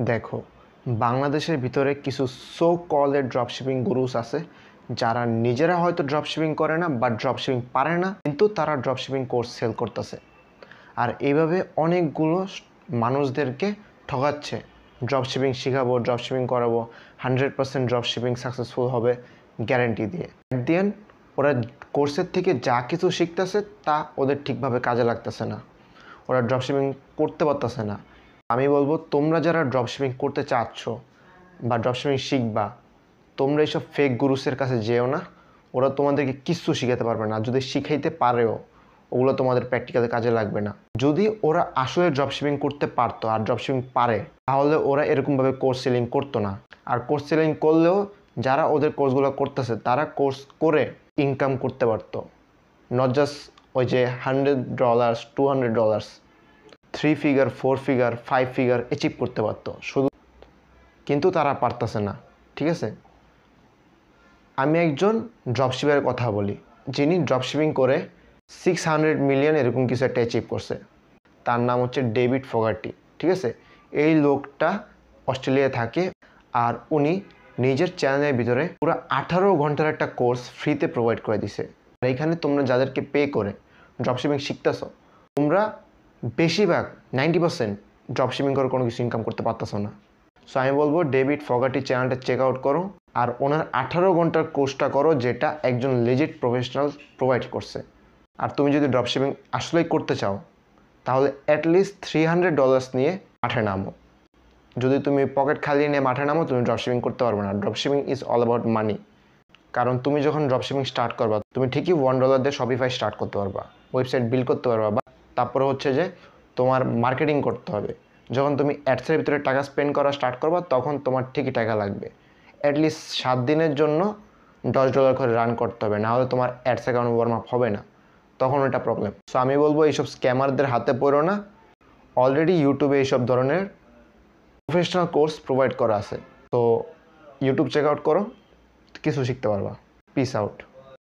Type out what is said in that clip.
দেখো, বাংলাদেশের ভিতরে কিছু সো কলেড ড্রপশিপিং গুরুস আছে যারা নিজেরা হয়তো ড্রপশিপিং করে না বা ড্রপশিপিং পারে না, কিন্তু তারা ড্রপশিপিং কোর্স সেল করতেছে। আর এইভাবে অনেকগুলো মানুষদেরকে ঠকাচ্ছে। ড্রপশিপিং শেখাবো, ড্রপশিপিং করাবো, 100% ড্রপশিপিং সাকসেসফুল হবে গ্যারেন্টি দিয়ে। অ্যাট দি এন্ড ওরা কোর্সের থেকে যা কিছু শিখতেছে তা ওদের ঠিকভাবে কাজে লাগতেছে না, ওরা ড্রপশিপিং করতে পারতেছে না। আমি বলবো, তোমরা যারা ড্রপশিপিং করতে চাচ্ছ বা ড্রপশিপিং শিখবা, তোমরা এইসব ফেক গুরুসের কাছে যেও না। ওরা তোমাদেরকে কিচ্ছু শিখাতে পারবে না, যদি শিখাইতে পারেও ওগুলো তোমাদের প্র্যাকটিক্যালি কাজে লাগবে না। যদি ওরা আসলে ড্রপশিপিং করতে পারতো আর ড্রপশিপিং পারে, তাহলে ওরা এরকমভাবে কোর্স সেলিং করতো না। আর কোর্স সেলিং করলেও যারা ওদের কোর্সগুলো করতেছে তারা কোর্স করে ইনকাম করতে পারতো, নট জাস্ট ওই যে $100, $200, 3 ফিগার, 4 ফিগার, 5 ফিগার অ্যাচিভ করতে পারতো শুধু, কিন্তু তারা পারতেছে না। ঠিক আছে, আমি একজন ড্রপশিপারের কথা বলি যিনি ড্রপশিপিং করে 600 মিলিয়ন এরকম কিছু একটা অ্যাচিভ করছে। তার নাম হচ্ছে ডেভিড ফোগার্টি। ঠিক আছে, এই লোকটা অস্ট্রেলিয়ায় থাকে আর উনি নিজের চ্যানেলের ভিতরে পুরো 18 ঘন্টার একটা কোর্স ফ্রিতে প্রোভাইড করে দিছে। আর এখানে তোমরা যাদেরকে পে করে ড্রপশিপিং শিখতেছো, তোমরা বেশিরভাগ 90% ড্রপশিপিং করে কোনো কিছু ইনকাম করতে পারতেছো না। সো আমি বলবো, ডেভিড ফোগার্টি চ্যানেলটা চেক আউট করো আর ওনার 18 ঘন্টার কোর্সটা করো, যেটা একজন লেজিট প্রফেশনাল প্রোভাইড করছে। আর তুমি যদি ড্রপশিপিং আসলেই করতে চাও, তাহলে অ্যাটলিস্ট $300 নিয়ে মাঠে নামো। যদি তুমি পকেট খালি নিয়ে মাঠে নামো, তুমি ড্রপশিপিং করতে পারবে না। ড্রপশিপিং ইজ অল অ্যাবাউট মানি। কারণ তুমি যখন ড্রপশিপিং স্টার্ট করবা, তুমি ঠিকই $1 দিয়ে শপিফাই স্টার্ট করতে পারবা, ওয়েবসাইট বিল্ড করতে পারবা, বা তারপরে হচ্ছে যে তোমার মার্কেটিং করতে হবে। যখন তুমি অ্যাডসের ভিতরে টাকা স্পেন্ড করা স্টার্ট করবা, তখন তোমার ঠিকই টাকা লাগবে। অ্যাটলিস্ট 7 দিনের জন্য $10 করে রান করতে হবে, নাহলে তোমার অ্যাডস অ্যাকাউন্ট ওয়ার্ম আপ হবে না, তখন ওটা প্রবলেম। সো আমি বলবো, এইসব স্ক্যামারদের হাতে পড়ো না। অলরেডি ইউটিউবে এইসব ধরনের প্রফেশনাল কোর্স প্রোভাইড করা আছে, তো ইউটিউব চেক আউট করো, কিছু শিখতে পারবা। Piece out.